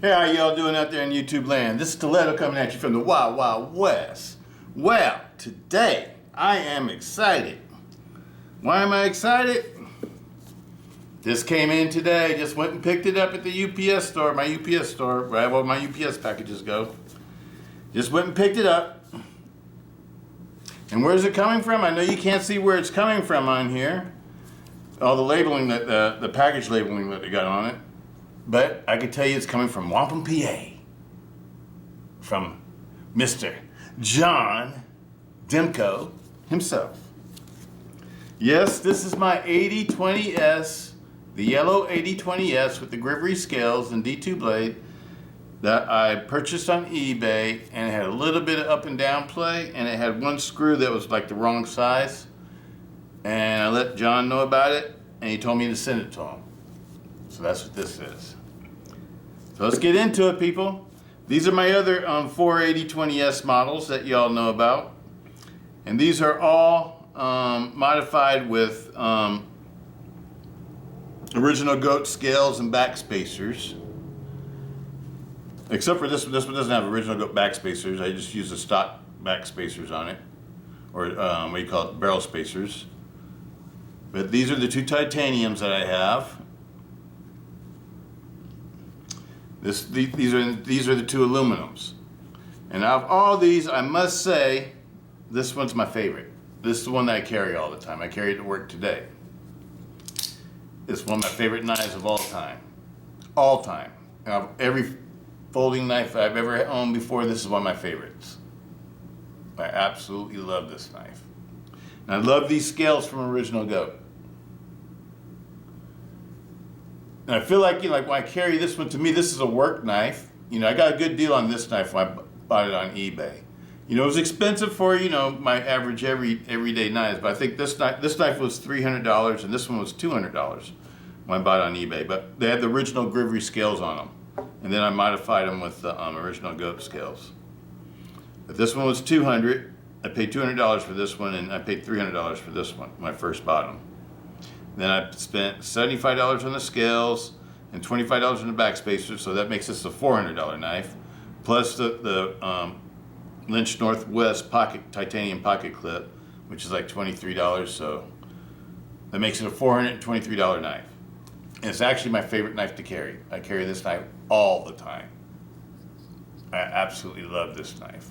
Hey, how y'all doing out there in YouTube land? This is Stiletto coming at you from the Wild Wild West. Well, today I am excited. Why am I excited? This came in today. Just went and picked it up at the UPS store, my UPS store, where all my UPS packages go. Just went and picked it up. And where's it coming from? I know you can't see where it's coming from on here. All the labeling, that the package labeling that they got on it. But I can tell you it's coming from Wampum, PA. From Mr. John Demko himself. Yes, this is my AD20S, the yellow AD20S with the Grivery scales and D2 blade that I purchased on eBay, and it had a little bit of up and down play, and it had one screw that was like the wrong size. And I let John know about it, and he told me to send it to him. So that's what this is. So let's get into it, people. These are my other 4 AD20S models that y'all know about. And these are all modified with original goat scales and back spacers. Except for this one doesn't have original goat back spacers. I just use the stock back spacers on it. Or what do you call it, barrel spacers. But these are the two titaniums that I have. These are the two aluminums. And out of all these, I must say, this one's my favorite. This is the one that I carry all the time. I carry it to work today. It's one of my favorite knives of all time. All time. Out of every folding knife I've ever owned before, this is one of my favorites. I absolutely love this knife. And I love these scales from Original Goat. And I feel like, when I carry this one, to me, this is a work knife. I got a good deal on this knife when I bought it on eBay. It was expensive for, my average everyday knives, but I think this knife was $300 and this one was $200 when I bought it on eBay. But they had the original Grivery scales on them. And then I modified them with the Original Goat scales. But this one was $200. I paid $200 for this one, and I paid $300 for this one when I first bought them. Then I spent $75 on the scales and $25 on the back spacer, so that makes this a $400 knife, plus the Lynch Northwest titanium pocket clip, which is like $23, so that makes it a $423 knife. And it's actually my favorite knife to carry. I carry this knife all the time. I absolutely love this knife.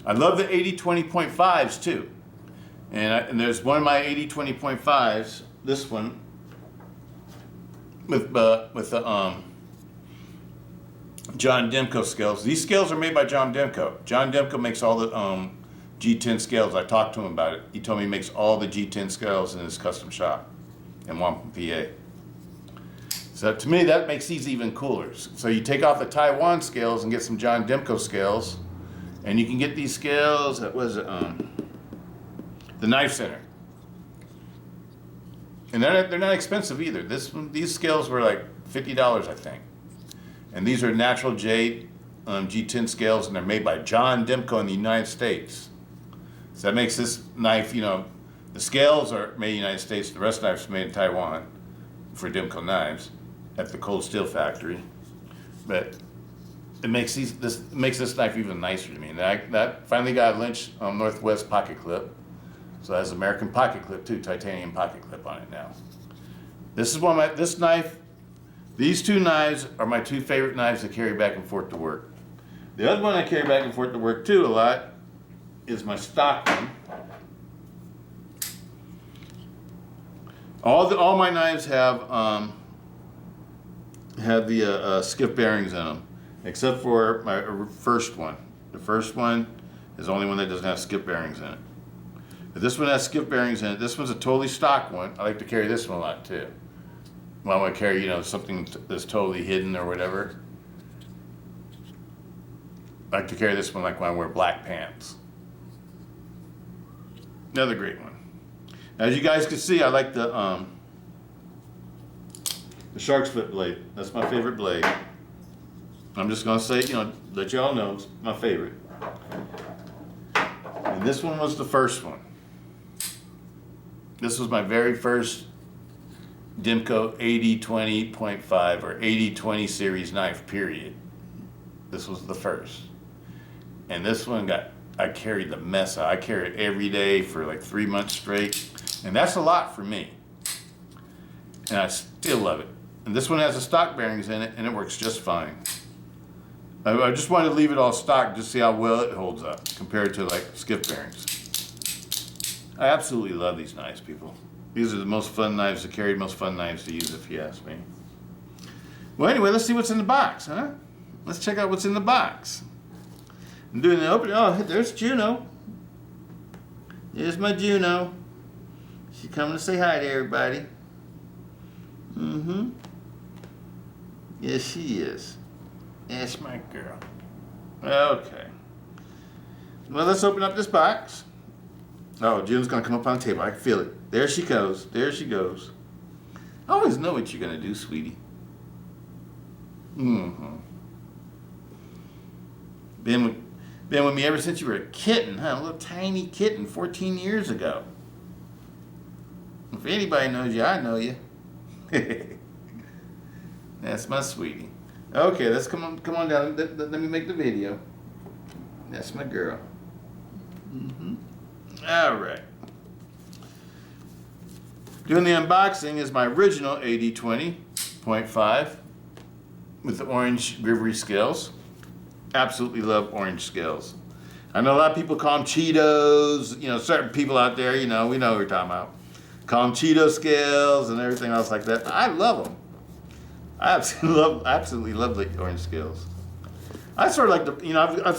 I love the AD20.5s too. And there's one of my AD20.5s, this one, with the John Demko scales. These scales are made by John Demko. John Demko makes all the G10 scales. I talked to him about it. He told me he makes all the G10 scales in his custom shop in Wampum, PA. So to me, that makes these even cooler. So you take off the Taiwan scales and get some John Demko scales, and you can get these scales at the Knife Center. And they're not expensive either. These scales were like $50, I think. And these are natural jade G10 scales, and they're made by John Demko in the United States. So that makes this knife, the scales are made in the United States, the rest of the knives are made in Taiwan for Demko knives at the Cold Steel factory. But it makes this knife even nicer to me. And that finally got a Lynch Northwest pocket clip. So it has American pocket clip too, titanium pocket clip on it now. This knife, these two knives are my two favorite knives to carry back and forth to work. The other one I carry back and forth to work too a lot is my stock one. All my knives have the skiff bearings in them, except for my first one. The first one is the only one that doesn't have skiff bearings in it. But this one has skiff bearings in it. This one's a totally stock one. I like to carry this one a lot too. When I want to carry, something that's totally hidden or whatever. I like to carry this one like when I wear black pants. Another great one. As you guys can see, I like the Sharksfoot blade. That's my favorite blade. I'm just gonna say, let y'all know it's my favorite. And this one was the first one. This was my very first Demko AD20.5 or AD20 series knife, period. This was the first. And this one I carried the mess out. I carried it every day for like 3 months straight. And that's a lot for me. And I still love it. And this one has the stock bearings in it, and it works just fine. I just wanted to leave it all stock just to see how well it holds up compared to like skiff bearings. I absolutely love these knives, people. These are the most fun knives to carry, most fun knives to use, if you ask me. Well, anyway, let's see what's in the box, huh? Let's check out what's in the box. I'm doing the opening. Oh, there's Juno. There's my Juno. She's coming to say hi to everybody. Mm-hmm. Yes, she is. That's my girl. Okay. Well, let's open up this box. Oh, June's gonna come up on the table. I can feel it. There she goes. There she goes. I always know what you're gonna do, sweetie. Mm-hmm. Been with me ever since you were a kitten, huh? A little tiny kitten 14 years ago. If anybody knows you, I know you. That's my sweetie. Okay, let's come on down. Let me make the video. That's my girl. Mm-hmm. All right. Doing the unboxing is my original AD20.5 with the orange rivery scales. Absolutely love orange scales. I know a lot of people call them Cheetos. You know, certain people out there, you know, we know what we're talking about. Call them Cheeto scales and everything else like that. I love them. I absolutely love the orange scales. I sort of like the, you know,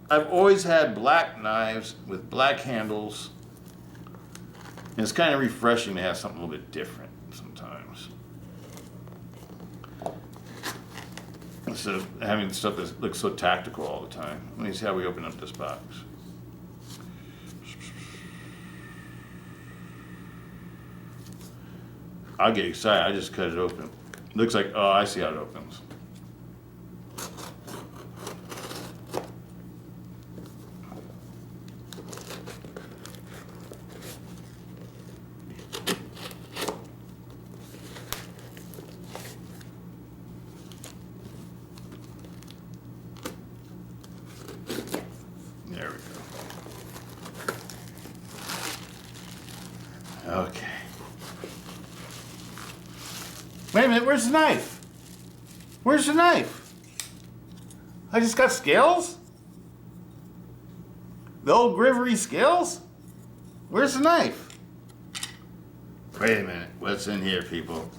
I've always had black knives with black handles. And it's kind of refreshing to have something a little bit different sometimes. Instead of having stuff that looks so tactical all the time. Let me see how we open up this box. I'll get excited. I just cut it open. Looks like, oh, I see how it opens. There we go. Okay. Wait a minute, where's the knife? Where's the knife? I just got scales? The old Grivery scales? Where's the knife? Wait a minute, what's in here, people?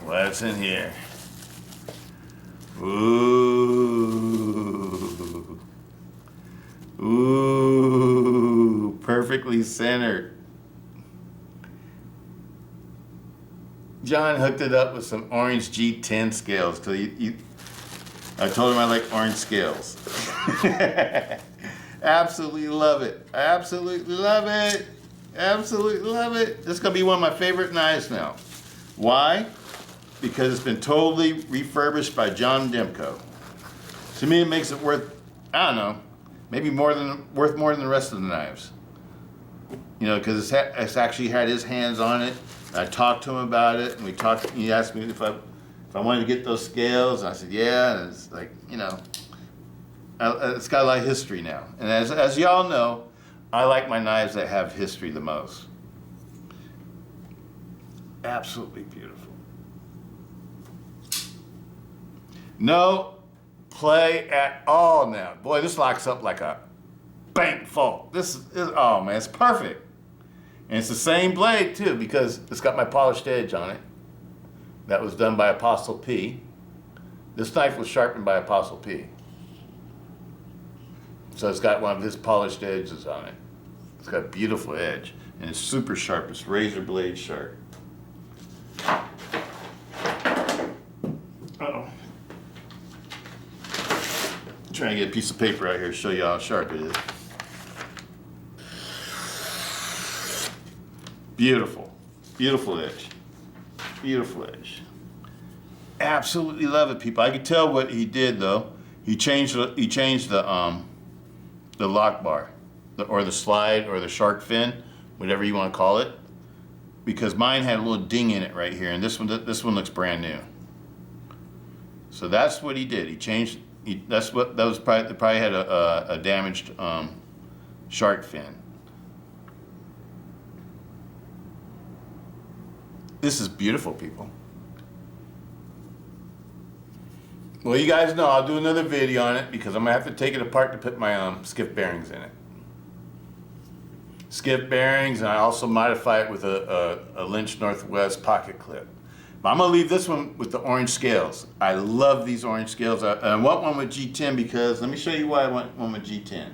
What's in here? Ooh. Ooh, perfectly centered. John hooked it up with some orange G10 scales. I told him I like orange scales. Absolutely love it. Absolutely love it. Absolutely love it. This is going to be one of my favorite knives now. Why? Because it's been totally refurbished by John Demko. To me, it makes it worth, I don't know, maybe worth more than the rest of the knives. You know, because it's actually had his hands on it. I talked to him about it, and he asked me if I wanted to get those scales, and I said, yeah, and it's like, you know, it's got a lot of history now. And as y'all know, I like my knives that have history the most. Absolutely beautiful. No play at all now. Boy, this locks up like a bank vault. This is, oh man, it's perfect. And it's the same blade too, because it's got my polished edge on it. That was done by Apostle P. This knife was sharpened by Apostle P. So it's got one of his polished edges on it. It's got a beautiful edge, and it's super sharp. It's razor blade sharp. Uh-oh. I'm trying to get a piece of paper out here to show you how sharp it is. Beautiful, beautiful edge, beautiful edge. Absolutely love it, people. I could tell what he did though. He changed the lock bar, or the slide, or the shark fin, whatever you want to call it. because mine had a little ding in it right here, and this one looks brand new. So that's what he did. He changed. That was probably, they probably had a damaged shark fin. This is beautiful, people. Well, you guys know I'll do another video on it because I'm gonna have to take it apart to put my skiff bearings in it. Skiff bearings, and I also modify it with a Lynch Northwest pocket clip. But I'm gonna leave this one with the orange scales. I love these orange scales. I want one with G10 because, let me show you why I want one with G10.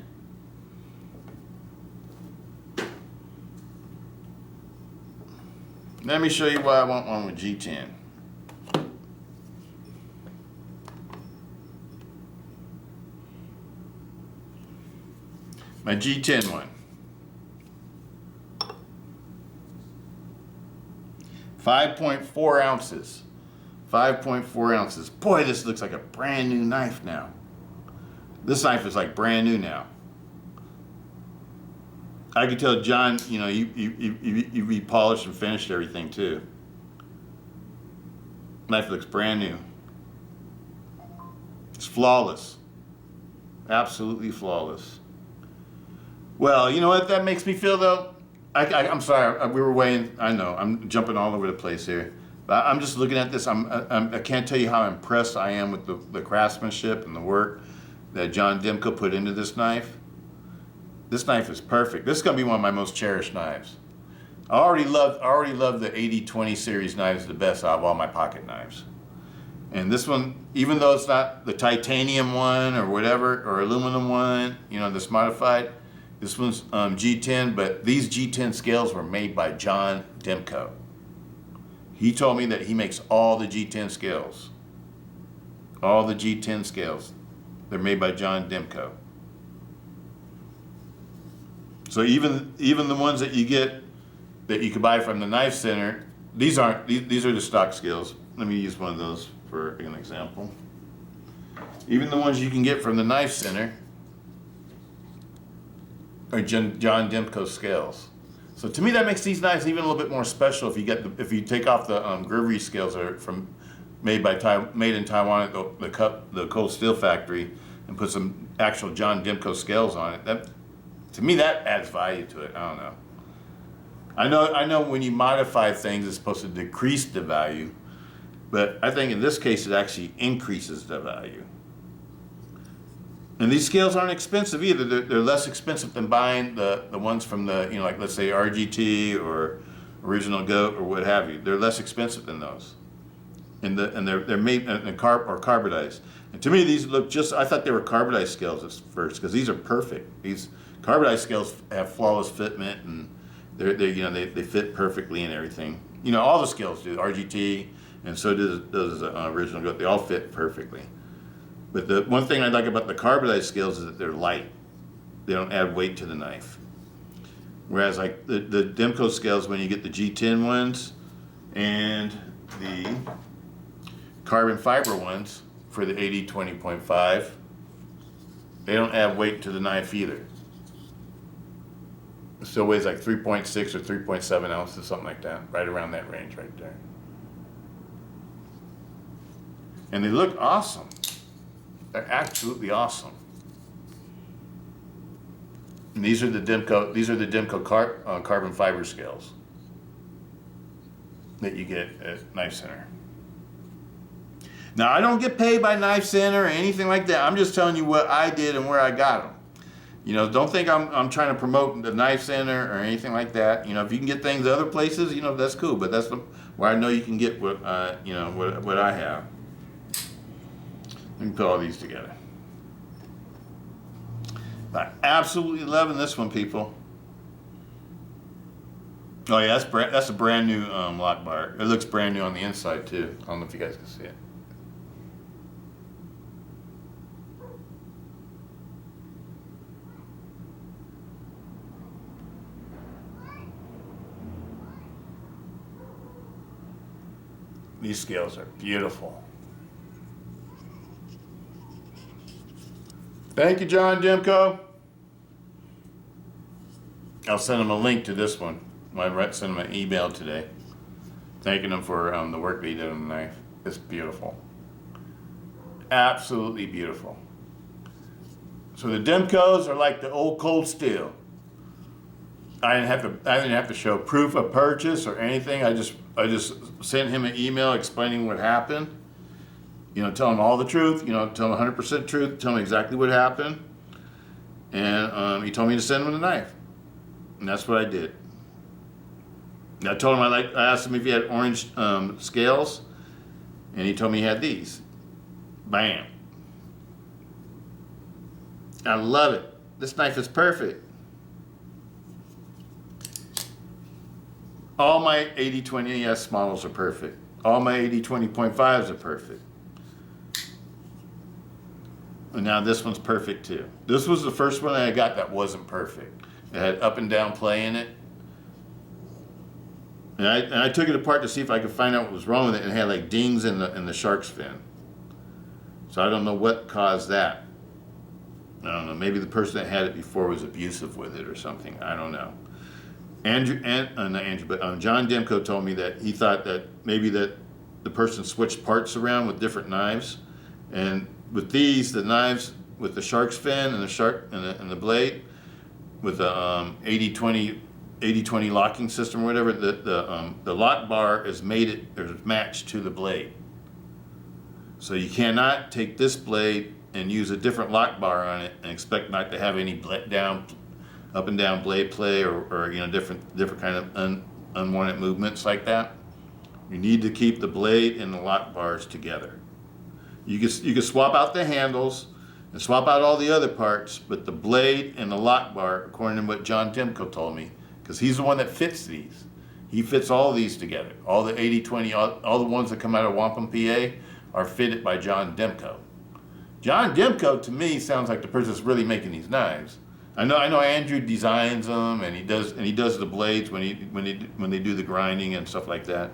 Let me show you why I want one with G10. My G10 one. 5.4 ounces. 5.4 ounces. Boy, this looks like a brand new knife now. This knife is like brand new now. I could tell John, you know, you repolished and finished everything too. Knife looks brand new. It's flawless. Absolutely flawless. Well, you know what that makes me feel though? I'm sorry, we were weighing, I know, I'm jumping all over the place here. But I'm just looking at this, I can't tell you how impressed I am with the craftsmanship and the work that John Demko put into this knife. This knife is perfect. This is gonna be one of my most cherished knives. I already love the AD20 series knives the best out of all my pocket knives. And this one, even though it's not the titanium one or whatever, or aluminum one, you know, this modified, this one's G10, but these G10 scales were made by John Demko. He told me that he makes all the G10 scales. All the G10 scales. They're made by John Demko. So even the ones that you get, that you could buy from the knife center, these are the stock scales. Let me use one of those for an example. Even the ones you can get from the knife center are John Demko scales. So to me, that makes these knives even a little bit more special. If you take off the Grivery scales that are made in Taiwan at the Cold Steel Factory, and put some actual John Demko scales on it, that to me that adds value to it. I don't know. I know when you modify things, it's supposed to decrease the value, but I think in this case it actually increases the value. And these scales aren't expensive either. They're less expensive than buying the ones from the, you know, like let's say RGT or Original Goat or what have you. They're less expensive than those. And they're made in carbidized. And to me, these look just, I thought they were carbidized scales at first, because these are perfect. These carbidized scales have flawless fitment, and they fit perfectly and everything. You know, all the scales do, RGT, and so does Original Goat. They all fit perfectly. But the one thing I like about the carbidized scales is that they're light. They don't add weight to the knife. Whereas like the Demko scales, when you get the G10 ones and the carbon fiber ones for the AD20.5, they don't add weight to the knife either. It still weighs like 3.6 or 3.7 ounces, something like that, right around that range right there. And they look awesome. They're absolutely awesome. And these are the Demko carbon fiber scales that you get at Knife Center. Now, I don't get paid by Knife Center or anything like that. I'm just telling you what I did and where I got them. You know, don't think I'm trying to promote the Knife Center or anything like that. You know, if you can get things other places, you know, that's cool. But that's where I know you can get what what I have. Let me put all these together. I'm absolutely loving this one, people. Oh yeah, that's a brand new lock bar. It looks brand new on the inside too. I don't know if you guys can see it. These scales are beautiful. Thank you, John Demko. I'll send him a link to this one. My rep sent him an email today, thanking him for the work that he did on the knife. It's beautiful. Absolutely beautiful. So the Demkos are like the old cold steel. I didn't have to show proof of purchase or anything. I just sent him an email explaining what happened. You know, tell him all the truth. You know, tell him 100% truth. Tell him exactly what happened. And he told me to send him the knife, and that's what I did. And I told him I asked him if he had orange scales, and he told me he had these. Bam. I love it. This knife is perfect. All my AD20S models are perfect. All my AD20.5s are perfect. And now this one's perfect too. This was the first one I got that wasn't perfect. It had up and down play in it. And I took it apart to see if I could find out what was wrong with it, and it had like dings in the shark's fin. So I don't know what caused that. I don't know. Maybe the person that had it before was abusive with it or something. I don't know. John Demko told me that he thought that maybe that the person switched parts around with different knives, and with these, the knives with the shark's fin and the shark and the blade, with the 80-20 locking system or whatever, the lock bar is matched to the blade. So you cannot take this blade and use a different lock bar on it and expect not to have any up and down blade play or you know, different kind of unwanted movements like that. You need to keep the blade and the lock bars together. You can swap out the handles and swap out all the other parts, but the blade and the lock bar, according to what John Demko told me, because he's the one that fits these. He fits all these together. All the 80-20, all the ones that come out of Wampum, PA, are fitted by John Demko. John Demko, to me, sounds like the person that's really making these knives. I know Andrew designs them, and he does the blades when they do the grinding and stuff like that.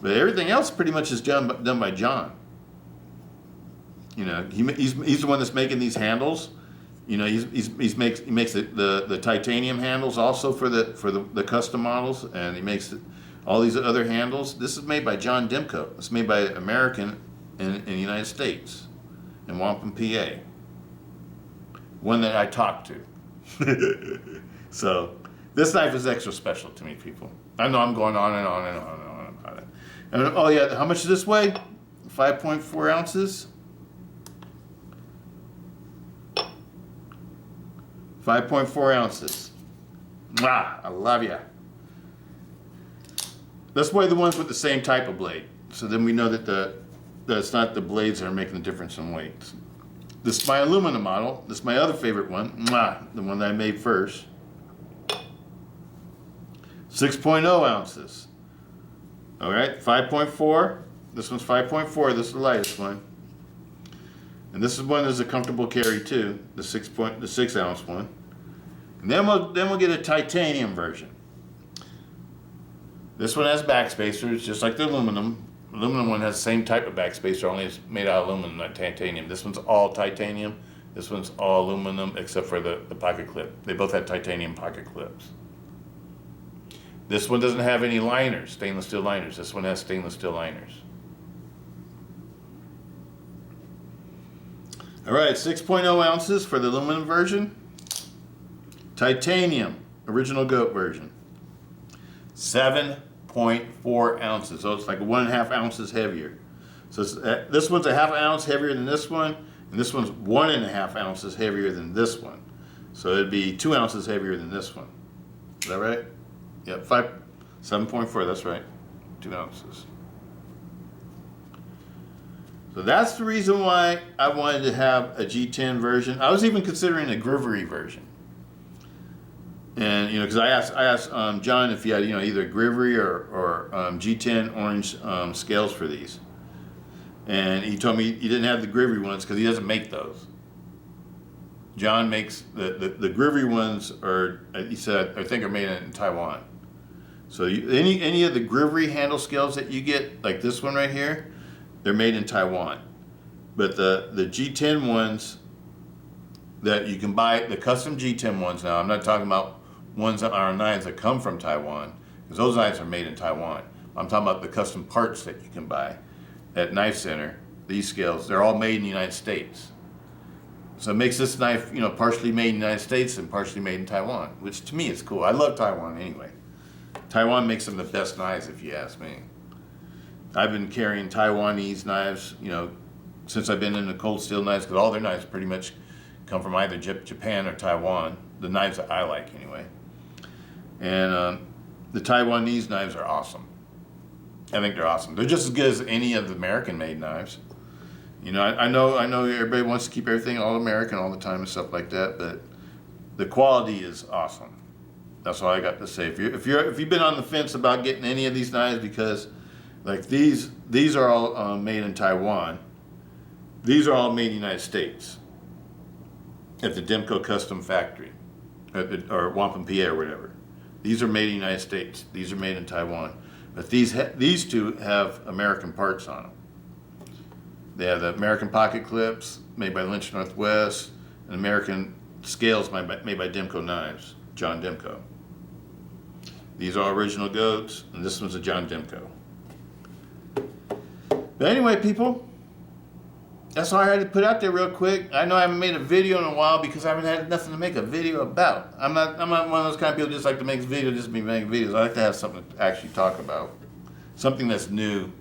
But everything else pretty much is done by John. You know, he's the one that's making these handles. You know, he makes the titanium handles also for the custom models, and he makes all these other handles. This is made by John Demko. It's made by American in the United States, in Wampum, PA. One that I talked to. So this knife is extra special to me, people. I know I'm going on and on and on and on about it. And, oh yeah, how much does this weigh? 5.4 ounces. 5.4 ounces. Mwah, I love ya. Let's weigh the ones with the same type of blade, so then we know that it's not the blades that are making the difference in weight. This is my aluminum model. This is my other favorite one. Mwah, the one that I made first. 6.0 ounces. All right, 5.4. This one's 5.4. This is the lightest one. And this is one that's a comfortable carry too, the 6 ounce one. And then we'll get a titanium version. This one has backspacers, just like the aluminum. Aluminum one has the same type of backspacer, only it's made out of aluminum, not titanium. This one's all titanium. This one's all aluminum except for the pocket clip. They both have titanium pocket clips. This one doesn't have any liners, stainless steel liners. This one has stainless steel liners. All right, 6.0 ounces for the aluminum version. Titanium, original goat version. 7.4 ounces, so it's like 1.5 ounces heavier. So this one's a 1/2 ounce heavier than this one, and this one's 1.5 ounces heavier than this one. So it'd be 2 ounces heavier than this one. Is that right? Yeah, 7.4, that's right, 2 ounces. So that's the reason why I wanted to have a G10 version. I was even considering a Grivery version. And, you know, because I asked John if he had, you know, either Grivery or G10 orange scales for these. And he told me he didn't have the Grivery ones because he doesn't make those. John makes, the Grivery ones are, he said, I think are made in Taiwan. So any of the Grivery handle scales that you get, like this one right here, they're made in Taiwan. But the G10 ones that you can buy, the custom G10 ones now, I'm not talking about ones that are 9s that come from Taiwan. because those knives are made in Taiwan. I'm talking about the custom parts that you can buy at Knife Center. These scales, they're all made in the United States. So it makes this knife, you know, partially made in the United States and partially made in Taiwan, which to me is cool. I love Taiwan anyway. Taiwan makes some of the best knives, if you ask me. I've been carrying Taiwanese knives, you know, since I've been in the cold steel knives, because all their knives pretty much come from either Japan or Taiwan. The knives that I like, anyway. And the Taiwanese knives are awesome. I think they're awesome. They're just as good as any of the American-made knives. You know, I know everybody wants to keep everything all American all the time and stuff like that, but the quality is awesome. That's all I got to say. If you've been on the fence about getting any of these knives, because like these are all made in Taiwan. These are all made in the United States at the Demko Custom Factory, or Wampum, PA, or whatever. These are made in the United States. These are made in Taiwan. But these two have American parts on them. They have the American pocket clips made by Lynch Northwest, and American scales made by Demko Knives, John Demko. These are original goats, and this one's a John Demko. But anyway, people, that's all I had to put out there real quick. I know I haven't made a video in a while because I haven't had nothing to make a video about. I'm not one of those kind of people just like to make videos just to be making videos. I like to have something to actually talk about, something that's new.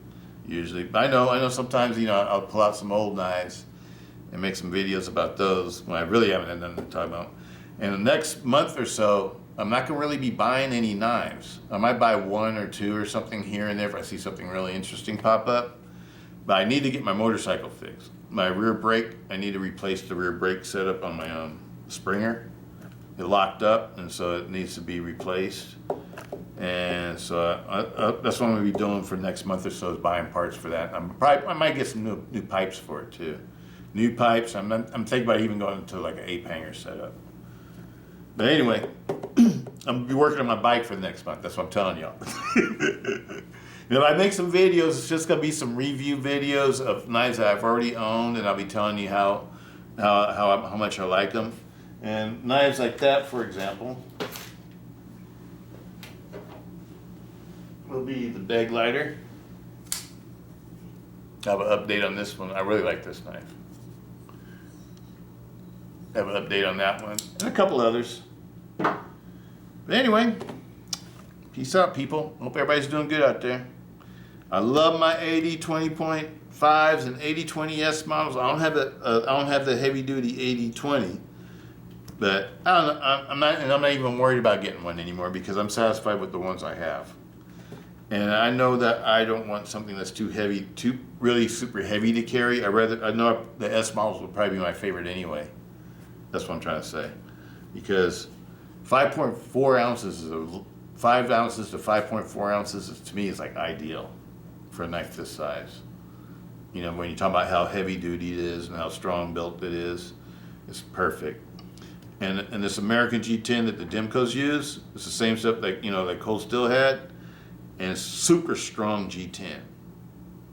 Usually, but I know sometimes, you know, I'll pull out some old knives and make some videos about those when I really haven't had nothing to talk about. And the next month or so, I'm not gonna really be buying any knives. I might buy one or two or something here and there if I see something really interesting pop up. But I need to get my motorcycle fixed. My rear brake, I need to replace the rear brake setup on my Springer. It locked up, and so it needs to be replaced. And so that's what I'm gonna be doing for next month or so, is buying parts for that. I might get some new pipes for it too. New pipes. I'm thinking about even going to like an ape hanger setup. But anyway, I'm gonna be working on my bike for the next month. That's what I'm telling y'all. If I make some videos, it's just gonna be some review videos of knives that I've already owned, and I'll be telling you how much I like them. And knives like that, for example, will be the bag lighter. I have an update on this one. I really like this knife. I have an update on that one and a couple others. But anyway, peace out, people. Hope everybody's doing good out there. I love my AD20.5s and AD20S models. I don't have the heavy duty AD20, but I don't know. I'm not even worried about getting one anymore because I'm satisfied with the ones I have. And I know that I don't want something that's too heavy, too really super heavy to carry. I know the S models would probably be my favorite anyway. That's what I'm trying to say. Because 5.4 ounces is 5 ounces to 5.4 ounces to me is like ideal for a knife this size. You know, when you talk about how heavy duty it is and how strong built it is, it's perfect. And this American G10 that the Demkos use, it's the same stuff like, you know, like Cold Steel had. And it's super strong G10.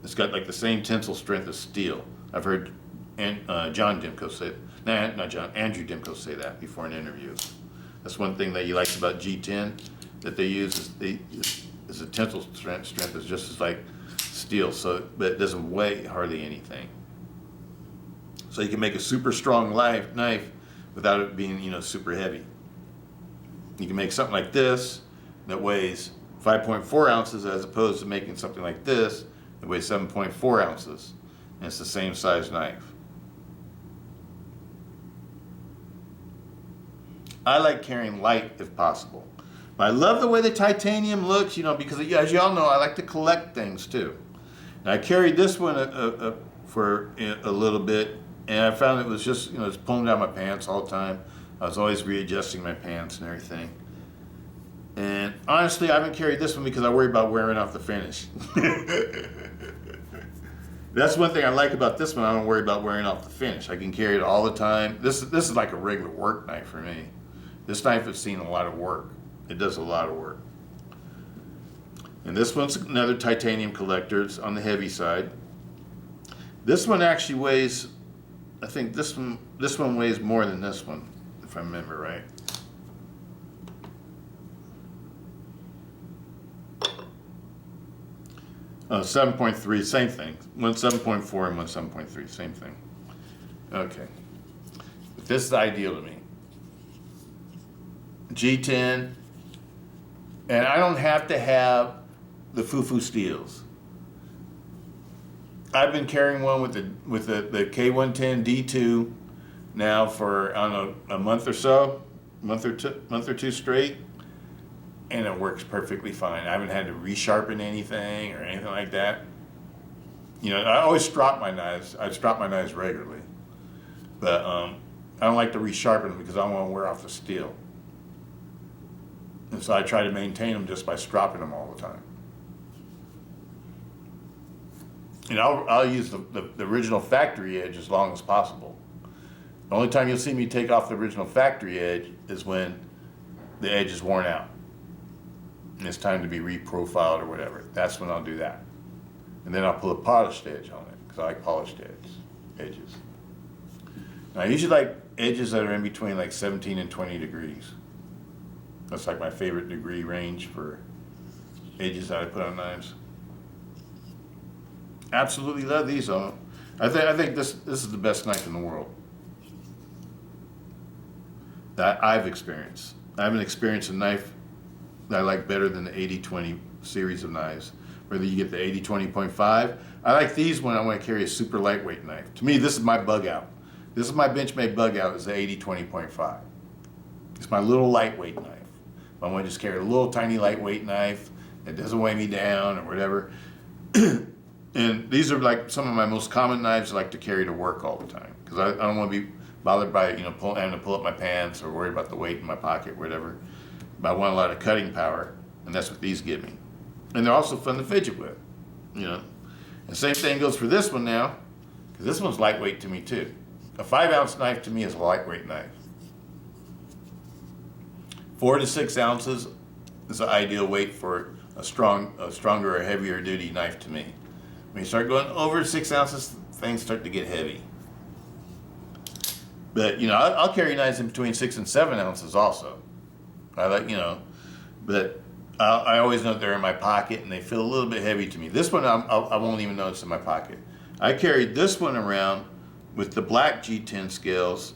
It's got like the same tensile strength as steel. I've heard John Demko say, not John, Andrew Demko say that before in interviews. That's one thing that he likes about G10 that they use is the tensile strength is just as like steel, but it doesn't weigh hardly anything. So you can make a super strong knife without it being, you know, super heavy. You can make something like this that weighs 5.4 ounces as opposed to making something like this that weighs 7.4 ounces, and it's the same size knife. I like carrying light if possible. But I love the way the titanium looks, you know, because as y'all know, I like to collect things too. And I carried this one for a little bit, and I found it was just, you know, it's pulling down my pants all the time. I was always readjusting my pants and everything. And honestly, I haven't carried this one because I worry about wearing off the finish. That's one thing I like about this one. I don't worry about wearing off the finish. I can carry it all the time. This is like a regular work knife for me. This knife has seen a lot of work. It does a lot of work. And this one's another titanium collector. It's on the heavy side. This one actually weighs, I think this one weighs more than this one, if I remember right. 7.3, same thing. One 7.4 and one 7.3, same thing. Okay. But this is ideal to me. G10, and I don't have to have the foo-foo steels. I've been carrying one with the K110 D2 now for, I don't know, a month or so, month or two straight, and it works perfectly fine. I haven't had to resharpen anything or anything like that. You know, I always strop my knives. I strop my knives regularly, but I don't like to resharpen them because I don't want to wear off the steel. And so I try to maintain them just by stropping them all the time. And I'll use the original factory edge as long as possible. The only time you'll see me take off the original factory edge is when the edge is worn out and it's time to be reprofiled or whatever. That's when I'll do that. And then I'll put a polished edge on it because I like polished edges. Now, I usually like edges that are in between like 17 and 20 degrees. That's like my favorite degree range for edges that I put on knives. Absolutely love these on. I think this is the best knife in the world that I've experienced. I haven't experienced a knife that I like better than the AD20 series of knives. Whether you get the AD20.5, I like these when I want to carry a super lightweight knife. To me, this is my bug out. This is my Benchmade bug out, is the AD20.5. It's my little lightweight knife. If I want to just carry a little tiny lightweight knife that doesn't weigh me down or whatever. And these are like some of my most common knives I like to carry to work all the time because I don't want to be bothered by having to pull up my pants or worry about the weight in my pocket, whatever. But I want a lot of cutting power, and that's what these give me. And they're also fun to fidget with, you know. And same thing goes for this one now, because this one's lightweight to me too. A 5-ounce knife to me is a lightweight knife. 4 to 6 ounces is the ideal weight for a stronger or heavier duty knife to me. When you start going over 6 ounces, things start to get heavy. But, you know, I'll carry knives in between 6 and 7 ounces also. I like, you know, but I always know they're in my pocket and they feel a little bit heavy to me. This one I won't even notice in my pocket. I carried this one around with the black G10 scales.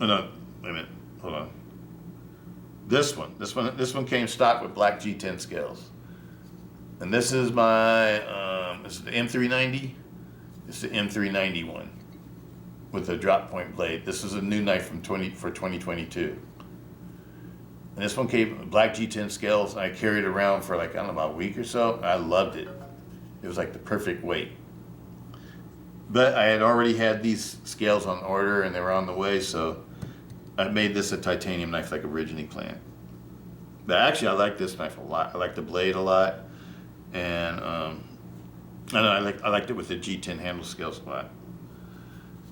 Oh, no, wait a minute, hold on. This one came stock with black G10 scales. And this is my, this is the M390. It's the M391 with a drop point blade. This is a new knife for 2022. And this one came with black G10 scales. And I carried it around for like, I don't know, about a week or so. I loved it. It was like the perfect weight. But I had already had these scales on order and they were on the way, so I made this a titanium knife like originally planned. But actually, I like this knife a lot. I like the blade a lot. And I liked it with the G10 handle scales a lot.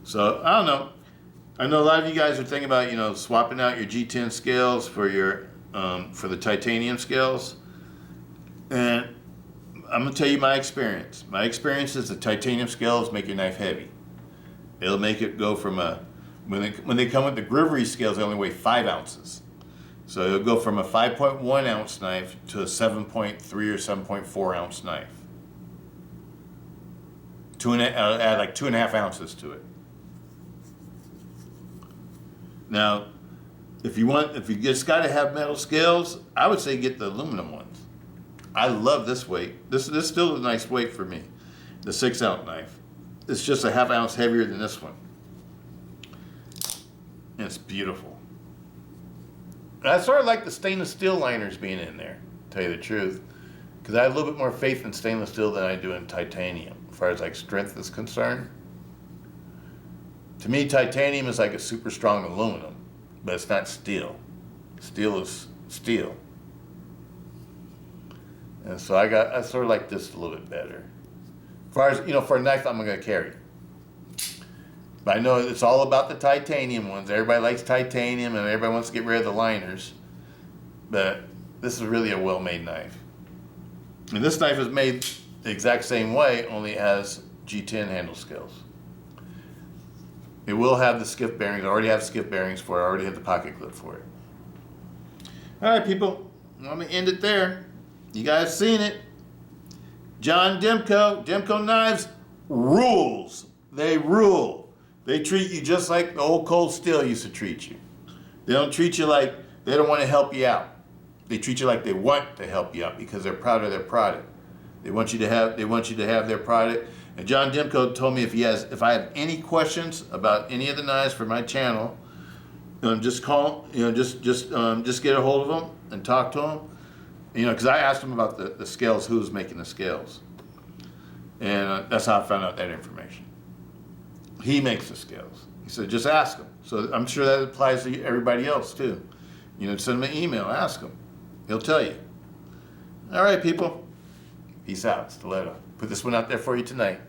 So I don't know. I know a lot of you guys are thinking about, you know, swapping out your G10 scales for your for the titanium scales. And I'm gonna tell you my experience. My experience is the titanium scales make your knife heavy. It'll make it go from when they come with the Grivery scales, they only weigh 5 ounces. So it'll go from a 5.1 ounce knife to a 7.3 or 7.4 ounce knife. Add like 2.5 ounces to it. Now, if you just got to have metal scales, I would say get the aluminum ones. I love this weight. This is still a nice weight for me. The 6 ounce knife. It's just a 1/2 ounce heavier than this one. And it's beautiful. I sort of like the stainless steel liners being in there, to tell you the truth, because I have a little bit more faith in stainless steel than I do in titanium, as far as like strength is concerned. To me, titanium is like a super strong aluminum, but it's not steel. Steel is steel. And so I sort of like this a little bit better. As far as, you know, for a knife I'm going to carry. But I know it's all about the titanium ones. Everybody likes titanium and everybody wants to get rid of the liners. But this is really a well-made knife. And this knife is made the exact same way, only it has G10 handle scales. It will have the skiff bearings. I already have skiff bearings for it. I already have the pocket clip for it. All right, people. I'm going to end it there. You guys seen it. John Demko Knives rules. They rule. They treat you just like the old Cold Steel used to treat you. They don't treat you like they don't want to help you out. They treat you like they want to help you out because they're proud of their product. They want you to have their product. And John Demko told me if I have any questions about any of the knives for my channel, just call, just get a hold of him and talk to him. Because I asked him about the scales, who's making the scales. And that's how I found out that information. He makes the scales. He said, just ask him. So I'm sure that applies to everybody else too. Send him an email, ask him. He'll tell you. All right, people. Peace out. Stiletto. Put this one out there for you tonight.